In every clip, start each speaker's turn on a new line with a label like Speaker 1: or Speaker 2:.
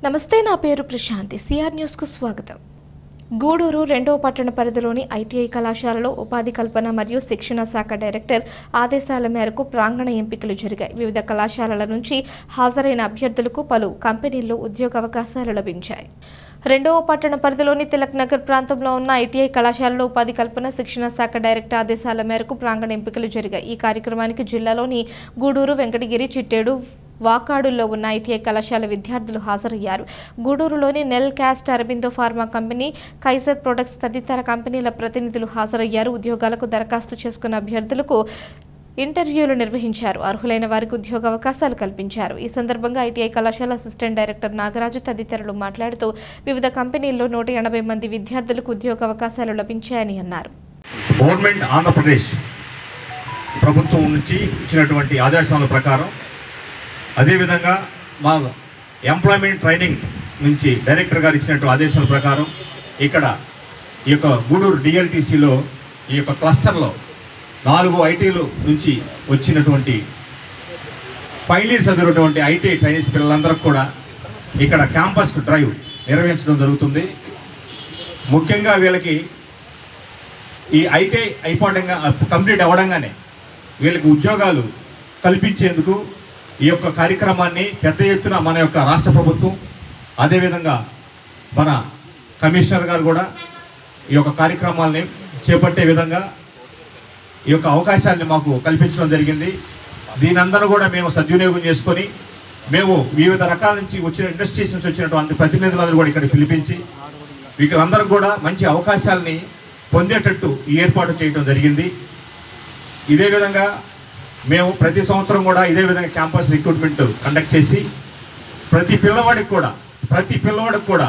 Speaker 1: నమస్తే, నా పేరు ప్రశాంతి. సిఆర్ న్యూస్ కు స్వాగతం. గూడూరు 2వ పట్టణ పరిధిలోని ఐటీఐ కళాశాలలో ఉపాధి కల్పన మరియు శిక్షణ శాఖ డైరెక్టర్ ఆదేశాల మేరకు ప్రాంగణ ఎంపికలు జరిగాయి. వివిధ కళాశాలల నుంచి హాజరైన అభ్యర్థులకు పలు కంపెనీల్లో ఉద్యోగ అవకాశాలు లభించాయి. 2వ పట్టణ పరిధిలోని తిలక్ నగర్ ప్రాంతంలో ఉన్న ఐటీఐ కళాశాలలో ఉపాధి కల్పన శిక్షణ శాఖ డైరెక్టర్ ఆదేశాల మేరకు ప్రాంగణ ఎంపికలు జరిగాయి. ఈ కార్యక్రమానికి జిల్లాలోని గూడూరు, వెంకటగిరి, చిట్టేడు, వాకాడుల్లో ఉన్న ఐటీఐ కళాశాల విద్యార్థులు హాజరయ్యారు. గూడూరులోని Nelcast, Aurobindo pharma company, Kaiser products తదితర కంపెనీల ప్రతినిధులు హాజరయ్యారు. ఉద్యోగాలకు దరఖాస్తు చేసుకున్న అభ్యర్థులకు ఇంటర్వ్యూలు నిర్వహించారు. అర్హులైన వారికి ఉద్యోగ అవకాశాలు కల్పించారు. ఈ సందర్భంగా ఐటీఐ కళాశాల అసిస్టెంట్ డైరెక్టర్ నాగరాజు తదితరులు మాట్లాడుతూ వివిధ కంపెనీల్లో 180 మంది విద్యార్థులకు ఉద్యోగ అవకాశాలు లభించాయని అన్నారు.
Speaker 2: గవర్నమెంట్ ఆంధ్రప్రదేశ్ ప్రభుత్వం నుంచి ఇచ్చినటువంటి ఆదేశాల ప్రకారం, అదేవిధంగా మా ఎంప్లాయ్మెంట్ ట్రైనింగ్ నుంచి డైరెక్టర్ గారు ఇచ్చినటువంటి ఆదేశాల ప్రకారం ఇక్కడ ఈ యొక్క గూడూరు డిఎల్టీసీలో ఈ యొక్క క్లస్టర్లో 4 ఐటీలు నుంచి వచ్చినటువంటి ఫైనల్ ఇయర్ చదివినటువంటి ఐటీ ట్రైనీస్ పిల్లలందరికీ కూడా ఇక్కడ క్యాంపస్ డ్రైవ్ నిర్వహించడం జరుగుతుంది. ముఖ్యంగా వీళ్ళకి ఈ ఐటీ కంప్లీట్ అవ్వడంగానే వీళ్ళకి ఉద్యోగాలు కల్పించేందుకు ఈ యొక్క కార్యక్రమాన్ని పెద్ద ఎత్తున మన యొక్క రాష్ట్ర ప్రభుత్వం, అదేవిధంగా మన కమిషనర్ గారు కూడా ఈ యొక్క కార్యక్రమాలని చేపట్టే విధంగా ఈ యొక్క అవకాశాన్ని మాకు కల్పించడం జరిగింది. దీనందరూ కూడా మేము సద్వినియోగం చేసుకొని మేము వివిధ రకాల నుంచి వచ్చిన ఇండస్ట్రీస్ నుంచి వచ్చినటువంటి ప్రతినిధులందరూ కూడా ఇక్కడ పిలిపించి వీళ్ళందరూ కూడా మంచి అవకాశాలని పొందేటట్టు ఈ ఏర్పాటు చేయడం జరిగింది. ఇదే విధంగా మేము ప్రతి సంవత్సరం కూడా ఇదే విధంగా క్యాంపస్ రిక్రూట్మెంట్ కండక్ట్ చేసి ప్రతి పిల్లవాడికి కూడా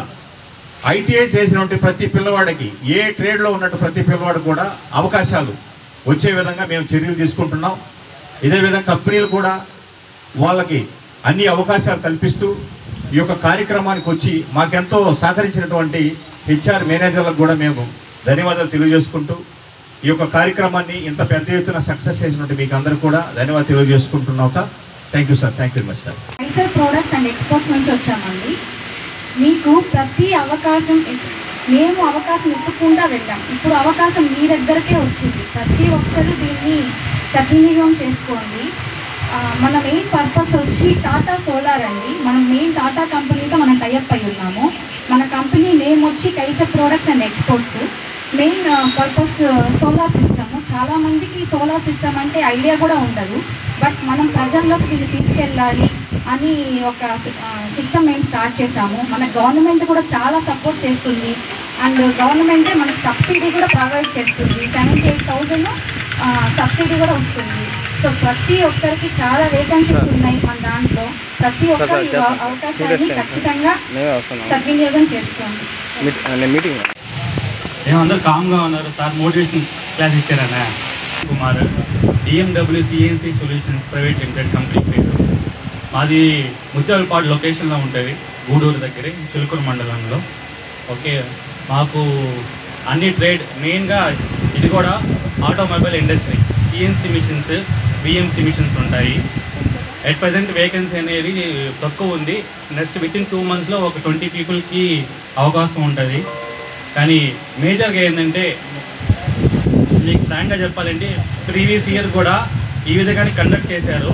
Speaker 2: ఐటీఐ చేసినటువంటి ప్రతి పిల్లవాడికి, ఏ ట్రేడ్లో ఉన్నట్టు ప్రతి పిల్లవాడికి కూడా అవకాశాలు వచ్చే విధంగా మేము చర్యలు తీసుకుంటున్నాం. ఇదే విధంగా కంపెనీలు కూడా వాళ్ళకి అన్ని అవకాశాలు కల్పిస్తూ ఈ యొక్క కార్యక్రమానికి వచ్చి మాకెంతో సహకరించినటువంటి హెచ్ఆర్ మేనేజర్లకు కూడా మేము ధన్యవాదాలు తెలియజేసుకుంటూ ఈ యొక్క కార్యక్రమాన్ని ఇంత పెద్ద ఎత్తున సక్సెస్ చేసినట్టు మీకు అందరికీ కూడా ధన్యవాదాలు తెలియజేసుకుంటున్నాం. Thank you sir. Thank you very much sir.
Speaker 3: Kaiser products and exports నుంచి వచ్చామండి. మీకు ప్రతి అవకాశం మేము అవకాశం ఇవ్వకుండా వెళ్ళాం. ఇప్పుడు అవకాశం మీ దగ్గరకే వచ్చింది. ప్రతి ఒక్కరూ దీన్ని సద్వినియోగం చేసుకోండి. మన మెయిన్ పర్పస్ వచ్చి టాటా సోలార్ అండి. మనం మెయిన్ టాటా కంపెనీతో మనం టైఅప్ అయి ఉన్నాము. మన కంపెనీ నేమ్ వచ్చి Kaiser products and exports. Main purpose solar system. చాలామందికి సోలార్ సిస్టమ్ అంటే ఐడియా కూడా ఉండదు. బట్ మనం ప్రజల్లోకి దీన్ని తీసుకెళ్ళాలి అని ఒక సిస్టమ్ మేము స్టార్ట్ చేసాము. మన గవర్నమెంట్ కూడా చాలా సపోర్ట్ చేస్తుంది. అండ్ గవర్నమెంటే మనకి సబ్సిడీ కూడా ప్రొవైడ్ చేస్తుంది. 78,000 సబ్సిడీ కూడా వస్తుంది. సో ప్రతి ఒక్కరికి చాలా వేకెన్సీస్ ఉన్నాయి మన దాంట్లో. ప్రతి ఒక్కరి అవకాశాన్ని ఖచ్చితంగా సద్వినియోగం చేసుకోండి.
Speaker 4: మేమందరూ కామ్గా ఉన్నారు సార్. మోటివేషన్ క్లాస్ ఇచ్చారన్నా. Kumar, DMW CNC solutions private limited company పేరు. మాది ముత్యాలపాడు లొకేషన్లో ఉంటుంది, గూడూరు దగ్గరే, చిలుకూరు మండలంలో. ఓకే, మాకు అన్ని ట్రేడ్, మెయిన్గా ఇది కూడా automobile industry, CNC machines, BMC machines ఉంటాయి. అట్ ప్రజెంట్ వేకెన్సీ అనేది తక్కువ ఉంది. నెక్స్ట్ విత్ ఇన్ 2 monthsలో ఒక 20 పీపుల్కి అవకాశం ఉంటుంది. కానీ మేజర్గా ఏంటంటే, మీకు ఫ్రాంక్గా చెప్పాలంటే ప్రీవియస్ ఇయర్ కూడా ఈ విధంగానే కండక్ట్ చేశారు.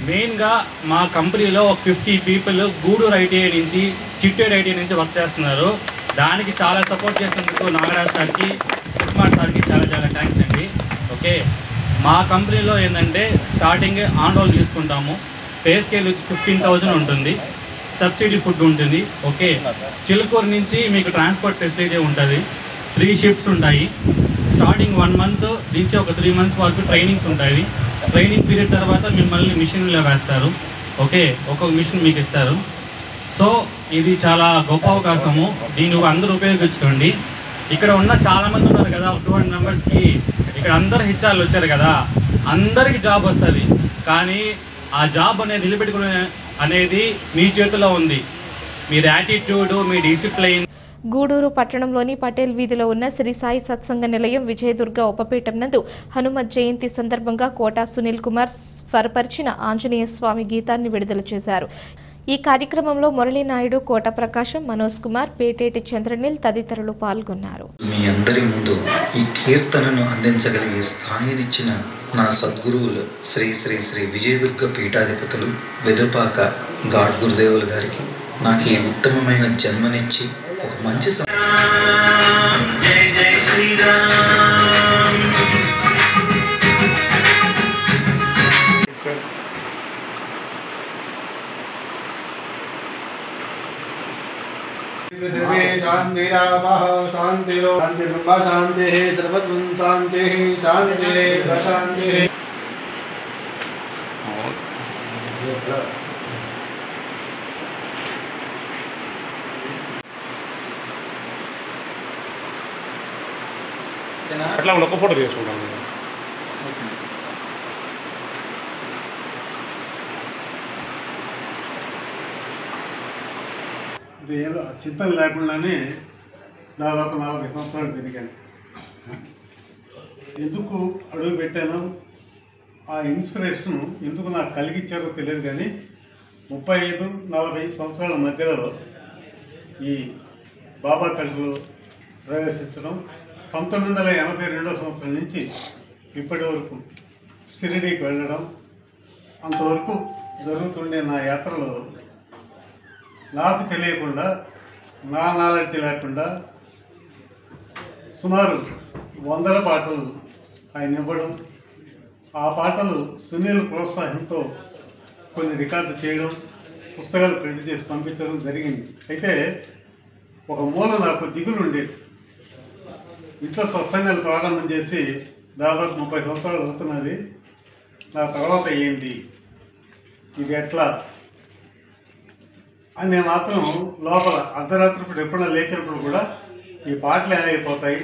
Speaker 4: మెయిన్గా మా కంపెనీలో 50 పీపుల్ గూడూరు ఐటీఐ నుంచి, చిట్టేడు ఐటీఐ నుంచి వర్క్ చేస్తున్నారు. దానికి చాలా సపోర్ట్ చేసినందుకు నాగరాజ్ సార్కి, కుమార్ సార్కి చాలా చాలా థ్యాంక్స్ అండి. ఓకే, మా కంపెనీలో ఏంటంటే స్టార్టింగ్ ఆన్ రోల్ తీసుకుంటాము. పే స్కేల్ వచ్చి 15,000 ఉంటుంది. సబ్సిడీ ఫుడ్ ఉంటుంది. ఓకే, చిలుకూరు నుంచి మీకు ట్రాన్స్పోర్ట్ ఫెసిలిటీ ఉంటుంది. 3 షిఫ్ట్స్ ఉంటాయి. స్టార్టింగ్ 1 month నుంచి ఒక 3 months వరకు ట్రైనింగ్స్ ఉంటాయి. ట్రైనింగ్ పీరియడ్ తర్వాత మిమ్మల్ని మిషన్లో వేస్తారు. ఓకే, ఒక్కొక్క మిషన్ మీకు ఇస్తారు. సో ఇది చాలా గొప్ప అవకాశము. దీన్ని అందరూ ఉపయోగించుకోండి. ఇక్కడ ఉన్న చాలామంది ఉన్నారు కదా, 200 మెంబర్స్కి. ఇక్కడ అందరు హెచ్ఆర్లు వచ్చారు కదా, అందరికీ జాబ్ వస్తుంది. కానీ ఆ జాబ్ అనేది నిలబెట్టుకునే అనేది మీ చేతిలో ఉంది. మీరు యాటిట్యూడ్, మీ డిసిప్లైన్.
Speaker 1: గూడూరు పట్టణంలోని పటేల్ వీధిలో ఉన్న శ్రీ సాయి సత్సంగ నిలయం విజయదుర్గ ఉపపీఠం నందు హనుమత్ జయంతి సందర్భంగా కోటా సునీల్ కుమార్ స్వరపరిచిన ఆంజనేయ స్వామి గీతాన్ని విడుదల చేశారు. ఈ కార్యక్రమంలో మురళీనాయుడు, కోట ప్రకాశం, మనోజ్ కుమార్, పేటేటి చంద్రనీల్ తదితరులు పాల్గొన్నారు.
Speaker 5: మీ అందరి ముందు ఈ కీర్తనను అందించగలిగే స్థాయినిచ్చిన నా సద్గురువులు శ్రీ శ్రీ శ్రీ విజయదుర్గ పీఠాధిపతులు వెదురుపాక గాడ్ గురుదేవులు గారికి నాకు ఈ ఉత్తమమైన జన్మనిచ్చి ఒక మంచి జై జై శ్రీరామ్.
Speaker 6: शांतिरामः शांतिरो शांतिर्ब्रह्म शांतिः सर्वत्वं शांतिः शांतिरेव शांतिः.
Speaker 7: అట్లా ఒక ఫోటో తీసుకుంటాం.
Speaker 6: ఇది ఏదో చింతన లేకుండానే దాదాపు 40 సంవత్సరాలు పెరిగాను. ఎందుకు అడుగు పెట్టాను, ఆ ఇన్స్పిరేషన్ ఎందుకు నాకు కలిగించారో తెలియదు. కానీ 35-40 సంవత్సరాల మధ్యలో ఈ బాబా కళలో ప్రవేశించడం, 1982 సంవత్సరం నుంచి ఇప్పటి వరకు షిరిడీకి వెళ్ళడం, అంతవరకు జరుగుతుండే నా యాత్రలో నాకు తెలియకుండా, నా నాలెడ్జ్ లేకుండా సుమారు 100 పాటలు ఆయన ఇవ్వడం, ఆ పాటలు సునీల్ ప్రోత్సాహంతో కొన్ని రికార్డు చేయడం, పుస్తకాలు ప్రింట్ చేసి పంపించడం జరిగింది. అయితే ఒక మూల నాకు దిగులు ఉండేది. ఇంట్లో సత్సంగాలు ప్రారంభం చేసి దాదాపు 30 సంవత్సరాలు అవుతున్నది. నా తర్వాత ఏంటి, ఇది ఎట్లా అని మాత్రం లోపల అర్ధరాత్రి పూట ఎప్పుడైనా లేచినప్పుడు కూడా ఈ పాటలు ఏమైపోతాయి,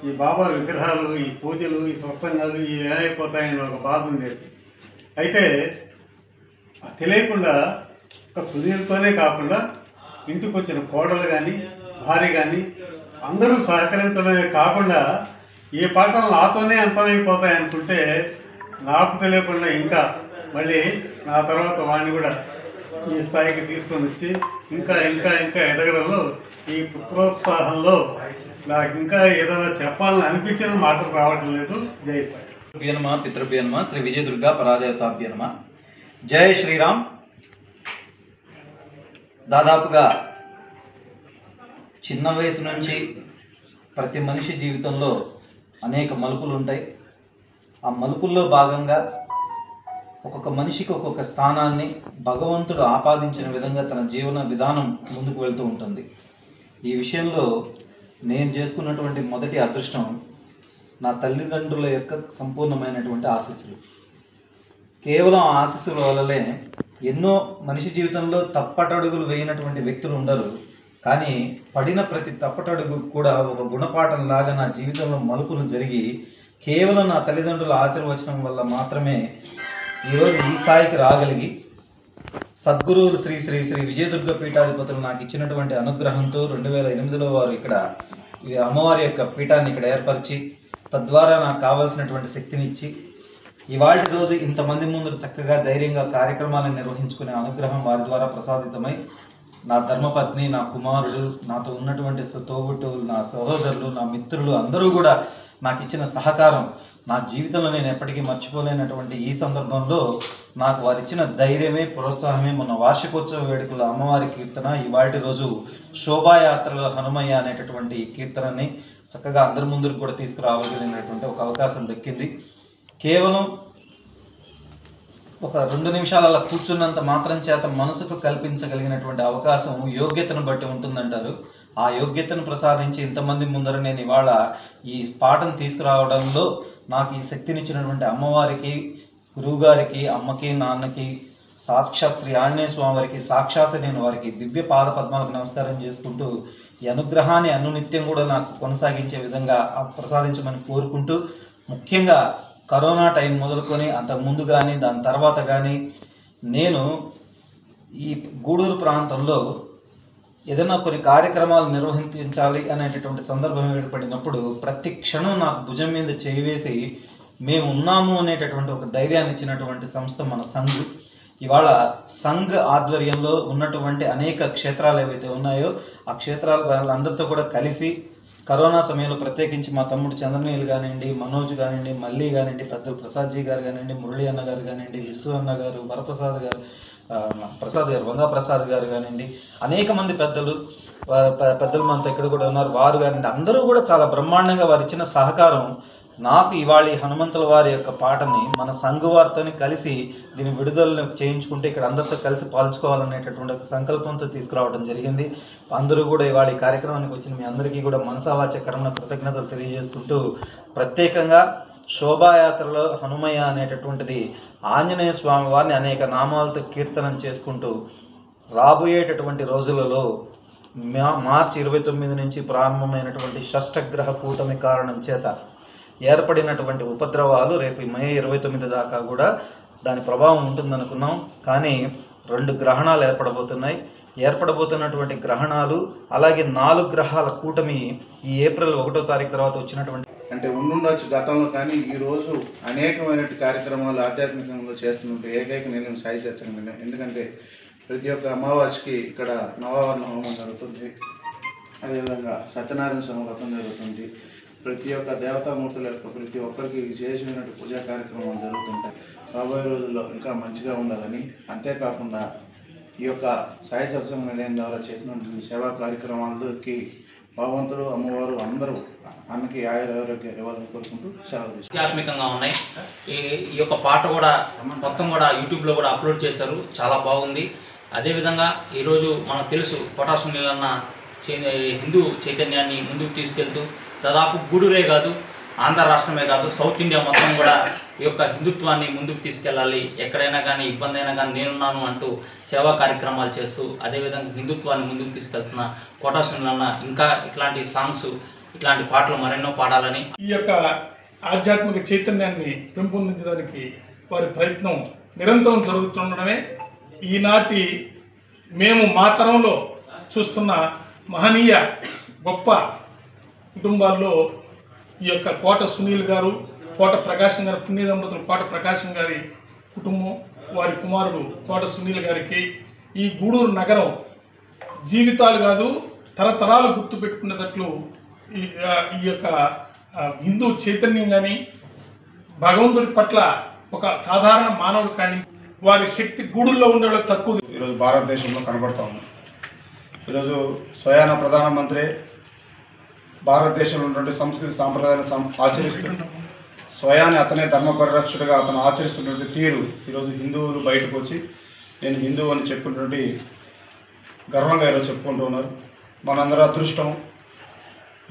Speaker 6: ఈ బాబా విగ్రహాలు, ఈ పూజలు, ఈ సత్సంగాలు ఇవి ఏమైపోతాయని ఒక బాధ ఉండేది. అయితే తెలియకుండా ఒక సునీల్తోనే కాకుండా ఇంటికి వచ్చిన కోడలు కానీ, భార్య కానీ అందరూ సహకరించడమే కాకుండా ఈ పాటలు నాతోనే అంతమైపోతాయి అనుకుంటే, నాకు తెలియకుండా ఇంకా మళ్ళీ నా తర్వాత వాడిని కూడా ఈ స్థాయికి తీసుకొని వచ్చి ఇంకా ఇంకా ఇంకా ఎదగడంలో, ఈ పుత్రోత్సాహంలో నాకు ఇంకా ఏదైనా చెప్పాలని అనిపించిన మాటలు రావడం లేదు. జై సాయి.
Speaker 5: పితృభ్యనమ పితృభ్యనమ శ్రీ విజయదుర్గా పరాదేవతాభ్యనమ. జై శ్రీరామ్. దాదాపుగా చిన్న వయసు నుంచి ప్రతి మనిషి జీవితంలో అనేక మలుపులు ఉంటాయి. ఆ మలుపుల్లో భాగంగా ఒక్కొక్క మనిషికి ఒక్కొక్క స్థానాన్ని భగవంతుడు ఆపాదించిన విధంగా తన జీవన విధానం ముందుకు వెళ్తూ ఉంటుంది. ఈ విషయంలో నేను చేసుకున్నటువంటి మొదటి అదృష్టం నా తల్లిదండ్రుల యొక్క సంపూర్ణమైనటువంటి ఆశీస్సులు. కేవలం ఆ ఆశీస్సుల వల్లనే ఎన్నో మనిషి జీవితంలో తప్పటడుగులు వేయనటువంటి వ్యక్తులు ఉండరు. కానీ పడిన ప్రతి తప్పటడుగు కూడా ఒక గుణపాఠం లాగా నా జీవితంలో మలుపులు జరిగి కేవలం నా తల్లిదండ్రుల ఆశీర్వచనం వల్ల మాత్రమే ఈరోజు ఈ స్థాయికి రాగలిగి సద్గురువులు శ్రీ శ్రీ శ్రీ విజయదుర్గ పీఠాధిపతులు నాకు ఇచ్చినటువంటి అనుగ్రహంతో 2008లో వారు ఇక్కడ ఈ అమ్మవారి యొక్క పీఠాన్ని ఇక్కడ ఏర్పరిచి తద్వారా నాకు కావాల్సినటువంటి శక్తిని ఇచ్చి ఇవాళ రోజు ఇంతమంది ముందు చక్కగా ధైర్యంగా కార్యక్రమాలను నిర్వహించుకునే అనుగ్రహం వారి ద్వారా ప్రసాదితమై నా ధర్మపత్ని, నా కుమారుడు, నాతో ఉన్నటువంటి తోబుట్టువులు, నా సహోదరులు, నా మిత్రులు అందరూ కూడా నాకు ఇచ్చిన సహకారం నా జీవితంలో నేను ఎప్పటికీ మర్చిపోలేనటువంటి ఈ సందర్భంలో నాకు వారు ఇచ్చిన ధైర్యమే, ప్రోత్సాహమే మొన్న వార్షికోత్సవ వేడుకల అమ్మవారి కీర్తన, ఇవాళ రోజు శోభాయాత్రల హనుమయ్య అనేటటువంటి ఈ కీర్తనని చక్కగా అందరి ముందుకు కూడా తీసుకురావగలిగినటువంటి ఒక అవకాశం దక్కింది. కేవలం ఒక 2 నిమిషాలు అలా కూర్చున్నంత మాత్రం చేత మనసుకు కల్పించగలిగినటువంటి అవకాశం యోగ్యతను బట్టి ఉంటుందంటారు. ఆ యోగ్యతను ప్రసాదించి ఇంతమంది ముందర నేను ఇవాళ ఈ పాటను తీసుకురావడంలో నాకు ఈ శక్తినిచ్చినటువంటి అమ్మవారికి, గురువుగారికి, అమ్మకి, నాన్నకి, సాక్షాత్ శ్రీ ఆంజనేయ స్వామి వారికి సాక్షాత్ నేను వారికి దివ్య పాద పద్మాలకు నమస్కారం చేసుకుంటూ ఈ అనుగ్రహాన్ని అనునిత్యం కూడా నాకు కొనసాగించే విధంగా ప్రసాదించమని కోరుకుంటూ, ముఖ్యంగా కరోనా టైం మొదలుకొని అంతకుముందు కానీ దాని తర్వాత కానీ నేను ఈ గూడూరు ప్రాంతంలో ఏదైనా కొన్ని కార్యక్రమాలు నిర్వహించాలి అనేటటువంటి సందర్భం ఏర్పడినప్పుడు ప్రతి క్షణం నాకు భుజం మీద చేయివేసి మేము ఉన్నాము అనేటటువంటి ఒక ధైర్యాన్ని ఇచ్చినటువంటి సంస్థ మన సంఘ్. ఇవాళ సంఘ్ ఆధ్వర్యంలో ఉన్నటువంటి అనేక క్షేత్రాలు ఏవైతే ఉన్నాయో ఆ క్షేత్రాల వాళ్ళందరితో కూడా కలిసి కరోనా సమయంలో ప్రత్యేకించి మా తమ్ముడు చంద్రనీల్ కానివ్వండి, మనోజ్ కానివ్వండి, మల్లి కానివ్వండి, పెద్దలు ప్రసాద్జీ గారు కానివ్వండి, మురళి అన్న గారు కానివ్వండి, విశ్వ అన్న గారు, వరప్రసాద్ గారు, వంగా ప్రసాద్ గారు కానివ్వండి, అనేక మంది పెద్దలు పెద్దలు మనతో ఇక్కడ కూడా ఉన్నారు, వారు కానివ్వండి, అందరూ కూడా చాలా బ్రహ్మాండంగా వారు ఇచ్చిన సహకారం నాకు ఇవాళ హనుమంతుల వారి యొక్క పాటని మన సంఘ వారితోని కలిసి దీని విడుదలను చేయించుకుంటే ఇక్కడ అందరితో కలిసి పాల్చుకోవాలనేటటువంటి ఒక సంకల్పంతో తీసుకురావడం జరిగింది. అందరూ కూడా ఇవాళ ఈ కార్యక్రమానికి వచ్చిన మీ అందరికీ కూడా మనసావాచ కర్మ కృతజ్ఞతలు తెలియజేసుకుంటూ, ప్రత్యేకంగా శోభాయాత్రలో హనుమయ్య అనేటటువంటిది ఆంజనేయ స్వామి వారిని అనేక నామాలతో కీర్తనం చేసుకుంటూ రాబోయేటటువంటి రోజులలో మార్చి 29 నుంచి ప్రారంభమైనటువంటి షష్టగ్రహ కూటమి కారణం చేత ఏర్పడినటువంటి ఉపద్రవాలు రేపు మే 29 దాకా కూడా దాని ప్రభావం ఉంటుందనుకున్నాం. కానీ 2 గ్రహణాలు ఏర్పడబోతున్నాయి. ఏర్పడబోతున్నటువంటి గ్రహణాలు అలాగే 4 గ్రహాల కూటమి ఈ ఏప్రిల్ 1వ తారీఖు తర్వాత వచ్చినటువంటి
Speaker 7: అంటే ఉండుండొచ్చు గతంలో, కానీ ఈరోజు అనేకమైన కార్యక్రమాలు ఆధ్యాత్మికంగా చేస్తున్నట్టు ఏకైక నిర్ణయం సాయి సత్సంగం. ఎందుకంటే ప్రతి ఒక్క అమావాస్యకి ఇక్కడ నవావరణ హోమం జరుగుతుంది, అదేవిధంగా సత్యనారాయణ స్వామి వ్రతం జరుగుతుంది, ప్రతి ఒక్క దేవతామూర్తుల యొక్క ప్రతి ఒక్కరికి చేసినటువంటి పూజా కార్యక్రమాలు జరుగుతుంటాయి. రాబోయే రోజుల్లో ఇంకా మంచిగా ఉండాలని, అంతేకాకుండా ఈ యొక్క సాయి సత్సంగ నిలయం ద్వారా చేసినటువంటి సేవా కార్యక్రమాలకి భగవంతుడు అమ్మవారు అందరూ ఆమెకి ఆయురారోగ్యాలు ఇవ్వాలని కోరుకుంటూ సెలవు తీసుకుంటాం.
Speaker 8: ఆధ్యాత్మికంగా ఉన్నాయి. ఈ యొక్క పాట కూడా మొత్తం కూడా యూట్యూబ్లో కూడా అప్లోడ్ చేశారు, చాలా బాగుంది. అదేవిధంగా ఈరోజు మనకు తెలుసు కోటా సునీల్ అన్న హిందూ చైతన్యాన్ని ముందుకు తీసుకెళ్తూ దాదాపు గూడూరే కాదు, ఆంధ్ర రాష్ట్రమే కాదు, సౌత్ ఇండియా మొత్తం కూడా ఈ యొక్క హిందుత్వాన్ని ముందుకు తీసుకెళ్ళాలి, ఎక్కడైనా కానీ ఇబ్బంది అయినా కానీ నేనున్నాను అంటూ సేవా కార్యక్రమాలు చేస్తూ అదేవిధంగా హిందుత్వాన్ని ముందుకు తీసుకెళ్తున్న కోటా సునీల్ అన్న ఇంకా ఇట్లాంటి సాంగ్స్, ఇట్లాంటి పాటలు మరెన్నో పాడాలని,
Speaker 9: ఈ యొక్క ఆధ్యాత్మిక చైతన్యాన్ని పెంపొందించడానికి వారి ప్రయత్నం నిరంతరం జరుగుతుండడమే ఈనాటి మేము మా తరంలో చూస్తున్న మహనీయ గొప్ప కుటుంబాల్లో ఈ యొక్క కోట సునీల్ గారు, కోట ప్రకాశం గారి పుణ్య దంపతులు కోట ప్రకాశం గారి కుటుంబం, వారి కుమారుడు కోట సునీల్ గారికి ఈ గూడూరు నగరం జీవితాలు కాదు తరతరాలు గుర్తుపెట్టుకునేటట్లు ఈ యొక్క హిందూ చైతన్యం కానీ భగవంతుడి పట్ల ఒక సాధారణ మానవుడు కానీ వారి శక్తి గూడుల్లో ఉండే వాళ్ళకి తక్కువ.
Speaker 7: ఈరోజు భారతదేశంలో కనబడతా ఉంది. ఈరోజు స్వయాన ప్రధానమంత్రి భారతదేశంలో ఉన్నటువంటి సంస్కృతి సాంప్రదాయాలను ఆచరిస్తూ స్వయాన్ని అతనే ధర్మ పరిరక్షకుడిగా అతను ఆచరిస్తున్నటువంటి తీరు ఈరోజు హిందువులు బయటకు వచ్చి నేను హిందువు అని చెప్పుకున్నటువంటి గర్వంగా ఈరోజు చెప్పుకుంటూ ఉన్నారు. మనందరూ అదృష్టం.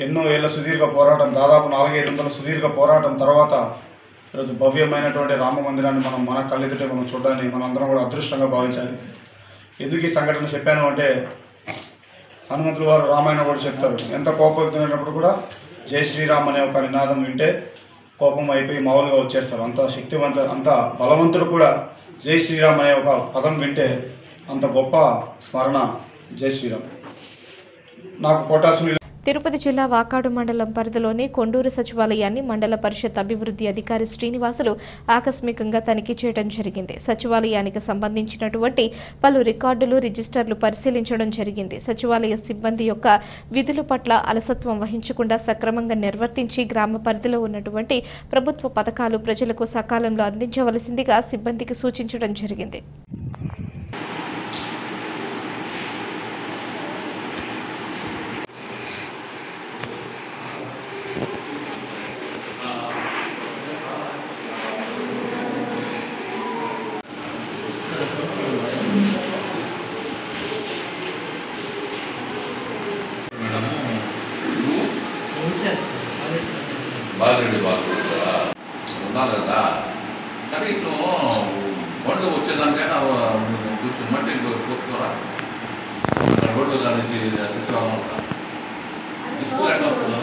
Speaker 7: ఎన్నో ఏళ్ళ సుదీర్ఘ పోరాటం, దాదాపు 400-500 సుదీర్ఘ పోరాటం తర్వాత ఈరోజు భవ్యమైనటువంటి రామ మందిరాన్ని మన కళ్ళెదుటే మనం చూడడానికి మనందరం కూడా అదృష్టంగా భావించాలి. ఎందుకు ఈ సంఘటన చెప్పాను అంటే, హనుమంతుల వారు రామాయణం కూడా చెప్తారు, ఎంత కోపమైనప్పుడు కూడా జై శ్రీరామ్ అనే ఒక నినాదం వింటే కోపం అయిపోయి మామూలుగా వచ్చేస్తారు. అంత అంత బలవంతుడు కూడా జై శ్రీరామ్ అనే ఒక పదం వింటే అంత గొప్ప స్మరణ జై శ్రీరామ్. నాకు కోటా సునీల్.
Speaker 1: తిరుపతి జిల్లా వాకాడు మండలం పరిధిలోని కొండూరు సచివాలయాన్ని మండల పరిషత్ అభివృద్ధి అధికారి శ్రీనివాసులు ఆకస్మికంగా తనిఖీ చేయడం జరిగింది. సచివాలయానికి సంబంధించినటువంటి పలు రికార్డులు, రిజిస్టర్లు పరిశీలించడం జరిగింది. సచివాలయ సిబ్బంది యొక్క విధుల పట్ల అలసత్వం వహించకుండా సక్రమంగా నిర్వర్తించి గ్రామ పరిధిలో ఉన్నటువంటి ప్రభుత్వ పథకాలు ప్రజలకు సకాలంలో అందించవలసిందిగా సిబ్బందికి సూచించడం జరిగింది.
Speaker 10: బాలరెడ్డి వాళ్ళు ఉన్నారు కదా, కనీసం బండ్లు వచ్చేదానికైనా కొంచెం మట్టి పోసుకోరా, రోడ్లు కానీ సచివాలయం స్కూల్ ఎట్లా వస్తుందో.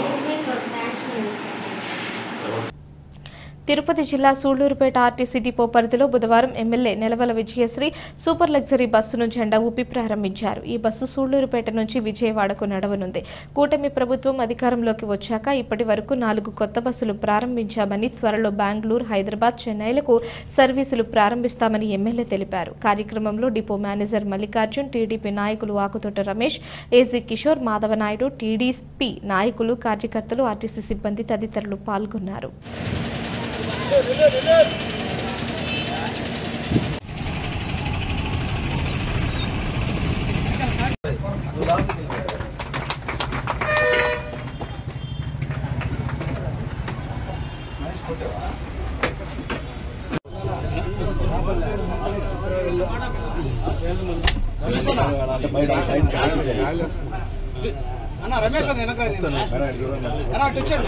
Speaker 1: తిరుపతి జిల్లా సూళ్లూరుపేట ఆర్టీసీ డిపో పరిధిలో బుధవారం MLA Nelavala Vijayasree super luxury బస్సును జెండా ఊపి ప్రారంభించారు. ఈ బస్సు సూళ్లూరుపేట నుంచి విజయవాడకు నడవనుంది. కూటమి ప్రభుత్వం అధికారంలోకి వచ్చాక ఇప్పటి వరకు 4 కొత్త బస్సులు ప్రారంభించామని, త్వరలో బెంగళూరు, హైదరాబాద్, చెన్నైలకు సర్వీసులు ప్రారంభిస్తామని ఎమ్మెల్యే తెలిపారు. కార్యక్రమంలో డిపో మేనేజర్ మల్లికార్జున్, టీడీపీ నాయకులు ఆకుతోట రమేష్, ఏజీ కిషోర్, మాధవనాయుడు, టీడీపీ నాయకులు, కార్యకర్తలు, ఆర్టీసీ సిబ్బంది తదితరులు పాల్గొన్నారు.
Speaker 11: అన్న రమేష్ అన్న అన్న వచ్చాడు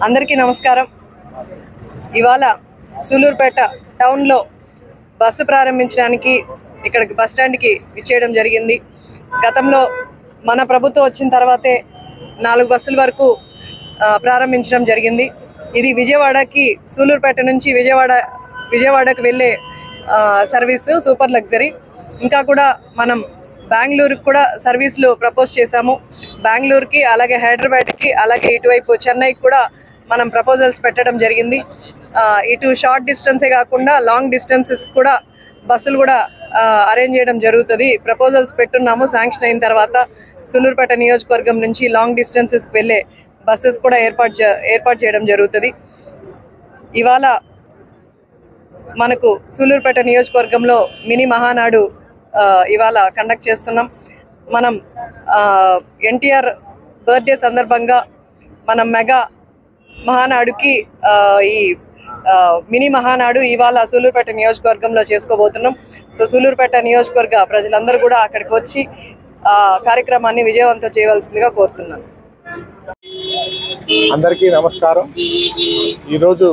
Speaker 12: అందరికీ నమస్కారం. ఇవాళ సూళ్లూరుపేట టౌన్లో బస్సు ప్రారంభించడానికి ఇక్కడికి బస్ స్టాండ్కి విచ్చేయడం జరిగింది. గతంలో మన ప్రభుత్వం వచ్చిన తర్వాతే 4 బస్సుల వరకు ప్రారంభించడం జరిగింది. ఇది విజయవాడకి, సూళ్లూరుపేట నుంచి విజయవాడకు వెళ్ళే సర్వీసు సూపర్ లగ్జరీ. ఇంకా కూడా మనం బెంగళూరుకి కూడా సర్వీసులు ప్రపోజ్ చేశాము. బెంగళూరుకి, అలాగే హైదరాబాద్కి, అలాగే ఇటువైపు చెన్నైకి కూడా మనం ప్రపోజల్స్ పెట్టడం జరిగింది. ఇటు షార్ట్ డిస్టెన్సే కాకుండా లాంగ్ డిస్టెన్సెస్ కూడా బస్సులు కూడా అరేంజ్ చేయడం జరుగుతుంది. ప్రపోజల్స్ పెట్టున్నాము. శాంక్షన్ అయిన తర్వాత సూళ్లూరుపేట నియోజకవర్గం నుంచి లాంగ్ డిస్టెన్సెస్కి వెళ్ళే బస్సెస్ కూడా ఏర్పాటు చేయడం జరుగుతుంది. ఇవాళ మనకు సూళ్లూరుపేట నియోజకవర్గంలో మినీ మహానాడు ఇవాళ కండక్ట్ చేస్తున్నాం. మనం ఎన్టీఆర్ బర్త్డే సందర్భంగా మనం మెగా మహానాడుకి ఈ మినీ మహానాడు ఇవాళ సూళ్లూరుపేట నియోజకవర్గంలో చేసుకోబోతున్నాం. సో సూళ్లూరుపేట నియోజకవర్గ ప్రజలందరూ కూడా అక్కడికి వచ్చి కార్యక్రమాన్ని విజయవంతం చేయవలసిందిగా కోరుతున్నాను.
Speaker 13: అందరికీ నమస్కారం. ఈరోజు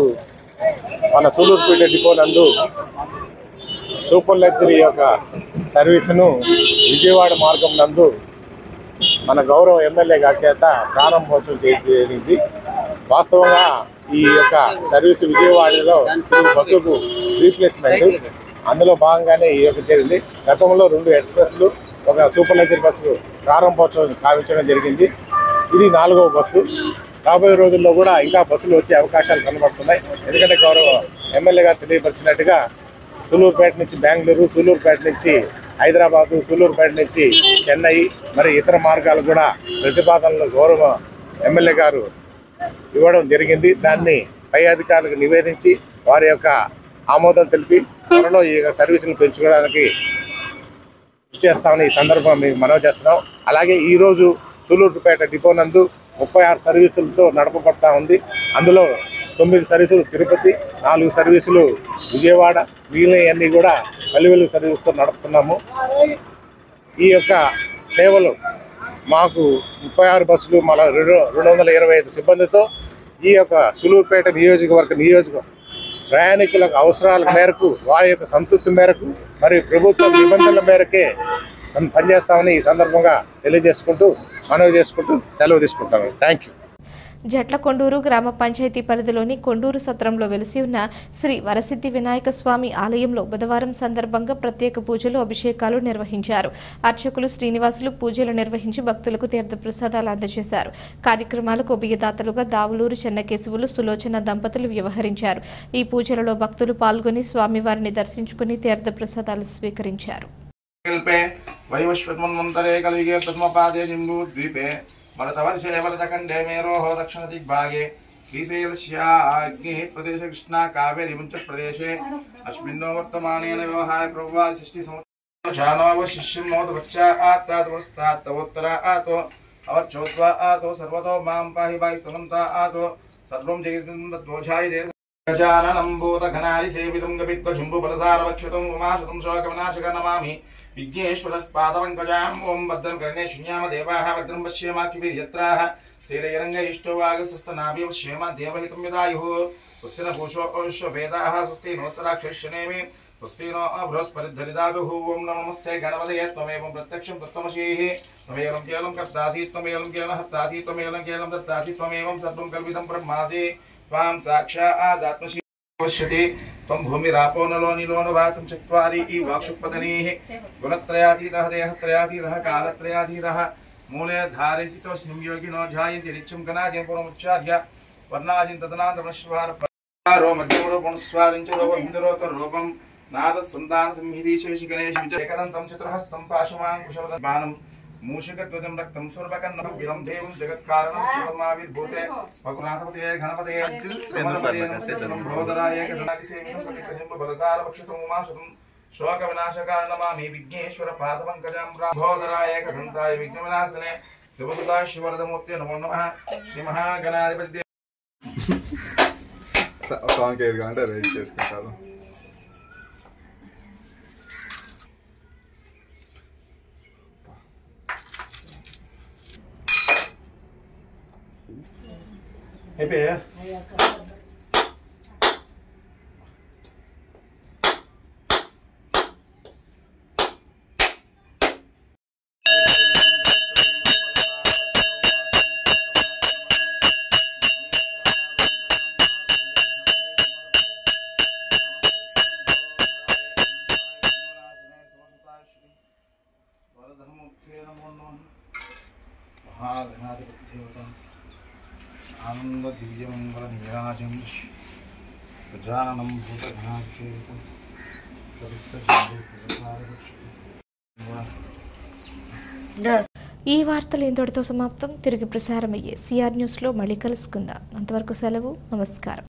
Speaker 13: మన సూళ్లూరుపేట డిపో నందు సూపర్ లగ్జరీ యొక్క సర్వీసును విజయవాడ మార్గం నందు మన గౌరవ ఎమ్మెల్యే గారి చేత ప్రారంభోత్సవం జరిగింది. వాస్తవంగా ఈ యొక్క సర్వీసు విజయవాడలో బస్సుకు రీప్లేస్మెంట్, అందులో భాగంగానే ఈ యొక్క జరిగింది. గతంలో 2 ఎక్స్ప్రెస్లు, ఒక సూపర్ లగ్జరీ బస్సు ప్రారంభోత్సవం కావించడం జరిగింది. ఇది 4వ బస్సు. రాబోయే రోజుల్లో కూడా ఇంకా బస్సులు వచ్చే అవకాశాలు కనబడుతున్నాయి. ఎందుకంటే గౌరవ ఎమ్మెల్యే గారు తెలియపరిచినట్టుగా సూళ్లూరుపేట నుంచి బెంగళూరు, సూళ్లూరుపేట నుంచి హైదరాబాదు, సూళ్లూరుపేట నుంచి చెన్నై, మరి ఇతర మార్గాలు కూడా ప్రతిపాదనలు గౌరవ ఎమ్మెల్యే గారు ఇవ్వడం జరిగింది. దాన్ని పై అధికారులకు నివేదించి వారి యొక్క ఆమోదం తెలిపి త్వరలో ఈ సర్వీసులు పెంచుకోవడానికి కృషి చేస్తామని ఈ సందర్భంగా మీకు మనవి చేస్తున్నాం. అలాగే ఈరోజు సూళ్లూరుపేట డిపో నందు 36 సర్వీసులతో నడపబడతా ఉంది. అందులో 9 సర్వీసులు తిరుపతి, 4 సర్వీసులు విజయవాడ, మిగిలినవన్నీ కూడా వెలువెలు సర్వీసుతో నడుపుతున్నాము. ఈ యొక్క సేవలు మాకు 36 బస్సులు, మళ్ళీ 225 సిబ్బందితో ఈ యొక్క సూళ్లూరుపేట నియోజక ప్రయాణికుల అవసరాల మేరకు, వారి యొక్క సంతృప్తి మేరకు, మరియు ప్రభుత్వ నిబంధనల మేరకే పనిచేస్తామని ఈ సందర్భంగా తెలియజేసుకుంటూ మనవి చేసుకుంటూ సెలవు తీసుకుంటాము. Thank you.
Speaker 1: జట్లకొండూరు గ్రామ పంచాయతీ పరిధిలోని కొండూరు సత్రంలో వెలిసి ఉన్న శ్రీ వరసిద్ధి వినాయక స్వామి ఆలయంలో బుధవారం సందర్భంగా ప్రత్యేక పూజలు, అభిషేకాలు నిర్వహించారు. అర్చకులు శ్రీనివాసులు పూజలు నిర్వహించి భక్తులకు తీర్థప్రసాదాలు అందజేశారు. కార్యక్రమాలకు ఉభయదాతలుగా దావులూరు చెన్నకేశవులు, సులోచన దంపతులు వ్యవహరించారు. ఈ పూజలలో భక్తులు పాల్గొని స్వామివారిని దర్శించుకుని తీర్థప్రసాదాలు స్వీకరించారు.
Speaker 14: भरतवर्षे भरतखण्डे मेरोः दक्षिणदिग्भागे
Speaker 7: श्रीशैलस्याग्निः प्रदेशे कृष्णा कावेरी मुञ्च प्रदेशे अस्मिन्नो वर्तमानेन व्यवहार प्रवाद सृष्टि शानोवशिष्यं नोदवच्चा आत्तादवस्तात् तवोत्तरा आतो अवर्चोत्वा आतो सर्वतो मां पाहि पाहि समन्ता आतो सर्वं जगतं तद्वोषाय देश गजाननं भूतघनादि सेवितं गपित्वशुम्भुफलसारवक्षतं उमाशतं शोकविनाशकं नमामि विघ्नेश्वरपादपङ्कजां ॐ भद्रं कर्णे शृण्याम देवाः भद्रं पश्येमाक्षिभिर्यत्राः श्रीरङ्गयिष्टवागसस्तनाभि पश्येम देवहितं यदायुः स्वस्ति न पूषो ओष्वेदाः स्वस्ति नोस्तराक्षश्यनेमि स्वस्ति नो बृहस्पतिर्धरिदातुः ॐ नमस्ते गणपतये त्वमेवं प्रत्यक्षं तत्त्वमसीः त्वमेवं केवलं कर्तासि त्वमेवं केवलं हर्तासि त्वमेवं केवलं दत्तासि त्वमेवं सर्वं कल्पितं ब्रह्मासि त्वां साक्षादात्मसि पश्यति त्वं भूमिरापो नलो नीलो न वातं चत्वारि वाक्षुपदनीः गुणत्रयातीतः देहत्रयातीतः कालत्रयातीतः मूले धारयसितोऽस्मिं योगिनो ध्यायन्ति नित्यं गणाजिं पुरमुच्चार्य वर्णाजिं तदनान्तमश्वारो मध्यमरूपणस्वारिञ्च रूपं नादसन्तानसंहितीशेषिगणेशविजयकदन्तं चतुर्हस्तं पाशुमाङ्कुशवदबाणं मूषिकध्वजं रक्तं सुरभकन्नं विलं देवं जगत्कारणं चिरमाविर्भूते भगुनाथपतये गणपतये गणपतये नमस्ते भोदराय गणपतिसेवितं उमाशतं शोकविनाशकारणमामि विघ्नेश्वरपादपङ्कजं भोदराय गणन्ताय विघ्नविनाशने शिवसुताय शिवरदमूर्ते नमो नमः श्रीमहागणाधिपति
Speaker 14: సాంగ్ 5 గంటలు రెడీ చేసుకుంటారు.
Speaker 7: అయిపోయా आनंद दिव्यमंगल नीराजं गजाननं भूतगणाधिसेवितं
Speaker 1: ఈ వార్తలు ఇంతటితో సమాప్తం. తిరిగి ప్రసారమయ్యే సిఆర్ న్యూస్లో మళ్ళీ కలుసుకుందాం. అంతవరకు సెలవు. నమస్కారం.